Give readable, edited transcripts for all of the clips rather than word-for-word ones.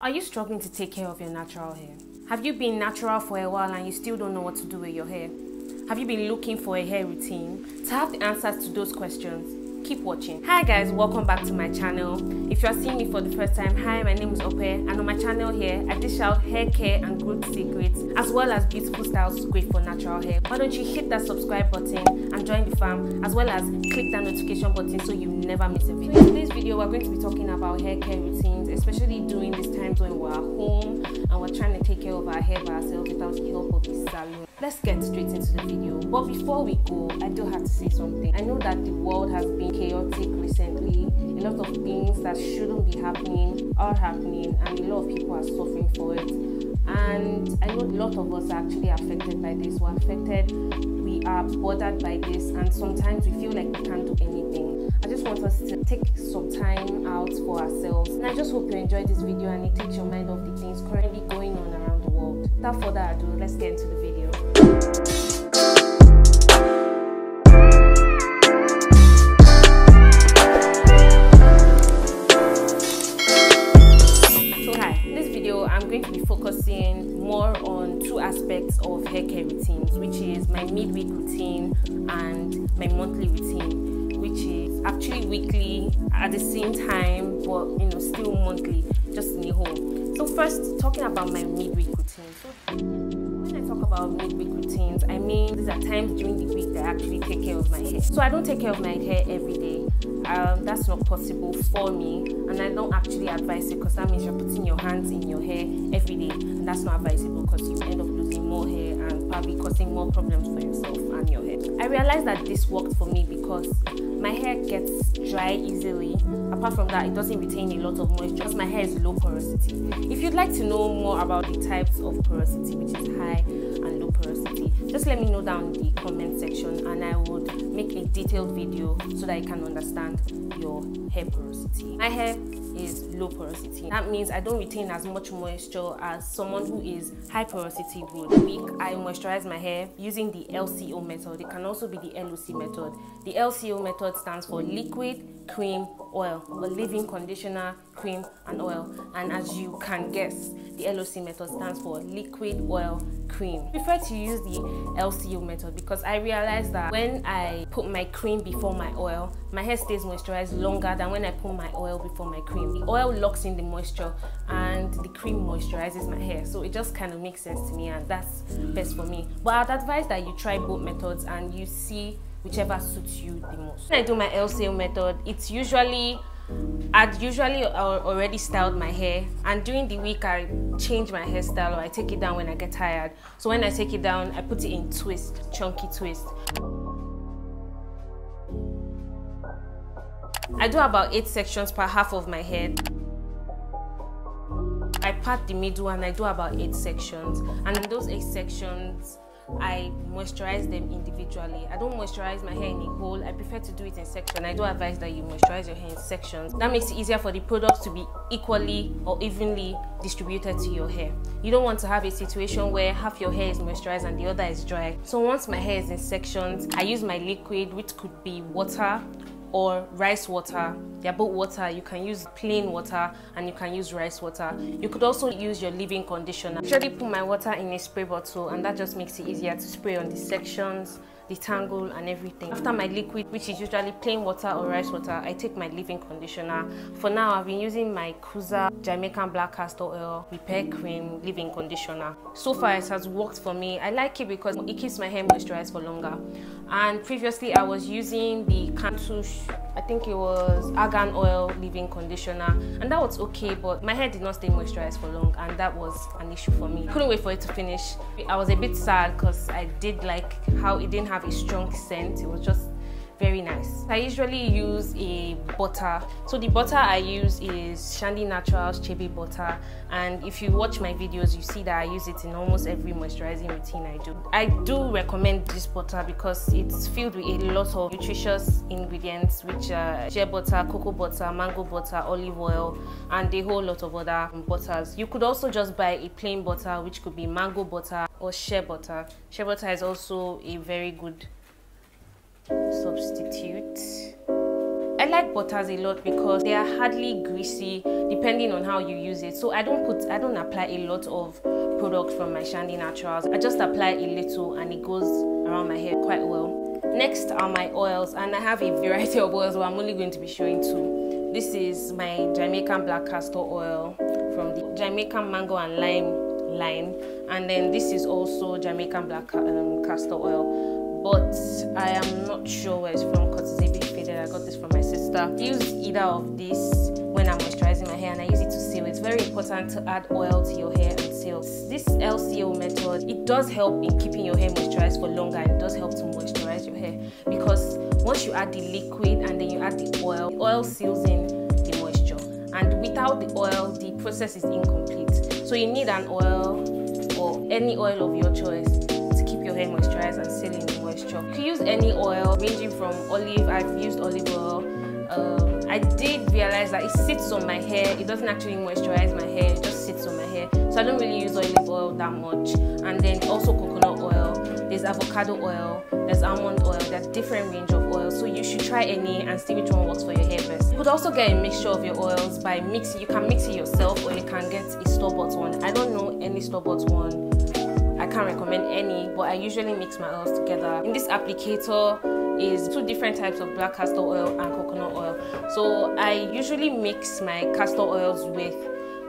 Are you struggling to take care of your natural hair? Have you been natural for a while and you still don't know what to do with your hair? Have you been looking for a hair routine? To have the answers to those questions, keep watching. Hi guys, welcome back to my channel. If you are seeing me for the first time, hi, my name is Ope, and on my channel here, I dish out hair care and growth secrets, as well as beautiful styles great for natural hair. Why don't you hit that subscribe button and join the fam, as well as click that notification button so you never miss a video. In today's video, we're going to be talking about hair care routines, especially during these times when we're at home and we're trying to take care of our hair by ourselves without the help of a salon. Let's get straight into the video. But before we go, I do have to say something. I know that the world has been chaotic recently. A lot of things that shouldn't be happening are happening, and a lot of people are suffering for it. And I know a lot of us are actually affected by this. We're affected, we are bothered by this, and sometimes we feel like we can't do anything. I just want us to take some time out for ourselves. And I just hope you enjoyed this video and it takes your mind off the things currently going on around the world. Without further ado, let's get into the video. I'm going to be focusing more on two aspects of hair care routines, which is my midweek routine and my monthly routine, which is actually weekly at the same time, but still monthly, just in a whole. So first, talking about my midweek routine. So when I talk about midweek routines, I mean these are times during the week that I actually take care of my hair. So I don't take care of my hair every day. That's not possible for me, and I don't actually advise it, because that means you're putting your hands in your hair every day, and that's not advisable because you end up losing more hair and probably causing more problems for yourself and your hair. I realized that this worked for me because my hair gets dry easily. Apart from that, it doesn't retain a lot of moisture because my hair is low porosity. If you'd like to know more about the types of porosity, which is high and low porosity, just let me know down in the comment section, and I would make a detailed video so that you can understand your hair porosity. My hair is low porosity. That means I don't retain as much moisture as someone who is high porosity would. I moisturize my hair using the LCO method. It can also be the LOC method. The LCO method stands for liquid, cream, oil, or leave-in conditioner, cream, and oil. And as you can guess, the LOC method stands for liquid, oil, cream. I prefer to use the LCO method because I realized that when I put my cream before my oil, my hair stays moisturized longer than when I put my oil before my cream. The oil locks in the moisture and the cream moisturizes my hair, so it just kind of makes sense to me, and that's best for me. But I'd advise that you try both methods and you see whichever suits you the most. When I do my LCO method, I'd usually already styled my hair, and during the week I change my hairstyle, or I take it down when I get tired. So when I take it down, I put it in twist, chunky twist. I do about 8 sections per half of my head. I part the middle and I do about 8 sections, and in those 8 sections I moisturize them individually. I don't moisturize my hair in a whole. I prefer to do it in sections. I do advise that you moisturize your hair in sections. That makes it easier for the products to be equally or evenly distributed to your hair. You don't want to have a situation where half your hair is moisturized and the other is dry. So once my hair is in sections, I use my liquid, which could be water or rice water. They're both water. You can use plain water and you can use rice water. You could also use your leave-in conditioner. I usually put my water in a spray bottle, and that just makes it easier to spray on the sections, the tangle, and everything. After my liquid, which is usually plain water or rice water, I take my leave-in conditioner. For now, I've been using my Jamaican black castor oil repair cream leave-in conditioner. So far it has worked for me. I like it because it keeps my hair moisturized for longer. And previously I was using the Cantu, I think it was argan oil leave-in conditioner, and that was okay, but my hair did not stay moisturized for long, and that was an issue for me. Couldn't wait for it to finish. I was a bit sad because I did like how it didn't have a strong scent. It was just very nice. I usually use a butter. So the butter I use is Shandy Naturals Chebe butter, and if you watch my videos, you see that I use it in almost every moisturizing routine I do. I do recommend this butter because it's filled with a lot of nutritious ingredients, which are shea butter, cocoa butter, mango butter, olive oil, and a whole lot of other butters. You could also just buy a plain butter, which could be mango butter or shea butter. Shea butter is also a very good substitute. I like butters a lot because they are hardly greasy depending on how you use it. So I don't apply a lot of product from my Shandy Naturals. I just apply a little and it goes around my hair quite well. Next are my oils, and I have a variety of oils, but I'm only going to be showing two. This is my Jamaican black castor oil from the Jamaican mango and lime line, and then this is also Jamaican black castor oil, but I am not sure where it's from because it's a bit faded. I got this from my sister. I use either of these when I'm moisturizing my hair, and I use it to seal. It's very important to add oil to your hair and seal. This LCO method, it does help in keeping your hair moisturized for longer, and it does help to moisturize your hair, because once you add the liquid and then you add the oil seals in the moisture, and without the oil the process is incomplete. So you need an oil or any oil of your choice to keep your hair moisturized and seal in the moisture. You can use any oil ranging from olive. I've used olive oil. I did realize that it sits on my hair. It doesn't actually moisturize my hair, it just sits on my hair. So I don't really use olive oil that much. And then also coconut oil, there's avocado oil, there's almond oil, there's different range of oils. So you should try any and see which one works for your hair best. You could also get a mixture of your oils by mixing. You can mix it yourself, or you can get a store-bought one. I don't know any store-bought one. I can't recommend any, but I usually mix my oils together. In this applicator is two different types of black castor oil and coconut oil. So I usually mix my castor oils with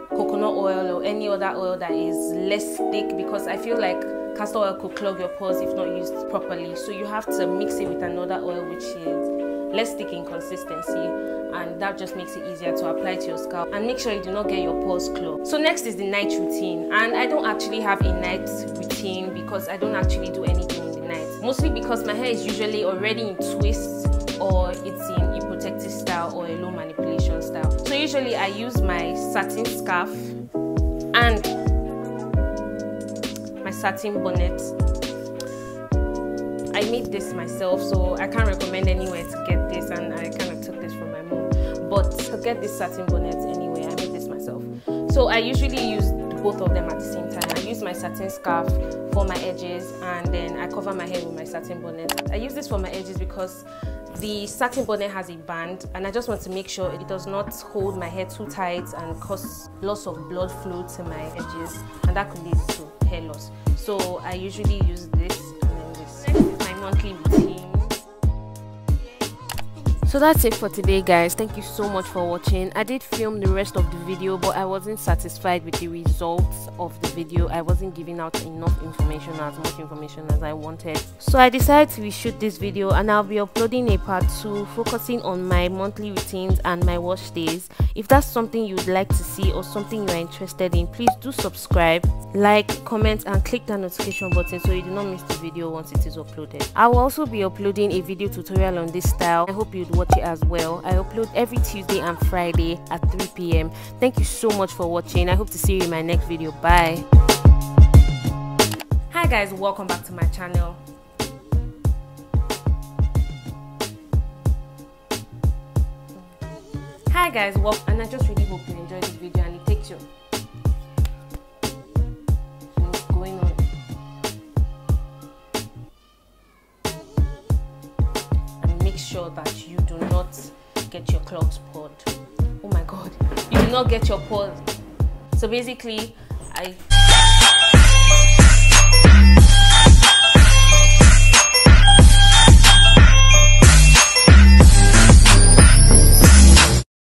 coconut oil or any other oil that is less thick, because I feel like castor oil could clog your pores if not used properly. So you have to mix it with another oil which is less thick in consistency, and that just makes it easier to apply to your scalp, and make sure you do not get your pores clogged. So next is the night routine, and I don't actually have a night routine because I don't actually do anything in the night, mostly because my hair is usually already in twists, or it's in a protective style or a low manipulation style. So usually I use my satin scarf and my satin bonnet. I made this myself, so I can't recommend anywhere to get this, and I kind of took this from my mom. But to get this satin bonnet anyway, I made this myself. So I usually use both of them at the same time. I use my satin scarf for my edges, and then I cover my hair with my satin bonnet. I use this for my edges because the satin bonnet has a band, and I just want to make sure it does not hold my hair too tight and cause loss of blood flow to my edges, and that could lead to hair loss. So I usually use this and then this. Next is my monthly routine. So that's it for today, guys. Thank you so much for watching. I did film the rest of the video, but I wasn't satisfied with the results of the video. I wasn't giving out enough information, as much information as I wanted. So I decided to reshoot this video, and I'll be uploading a part 2 focusing on my monthly routines and my wash days. If that's something you'd like to see or something you are interested in, please do subscribe, like, comment, and click that notification button so you do not miss the video once it is uploaded. I will also be uploading a video tutorial on this style. I hope you'd watch it as well. I upload every Tuesday and Friday at 3 p.m. Thank you so much for watching. I hope to see you in my next video. Bye. Hi guys, welcome back to my channel. Hi guys, and I just really hope you enjoyed this video and it takes you what's going on. And make sure that you do not get your clogs poured. Oh my god, you do not get your pores. So basically I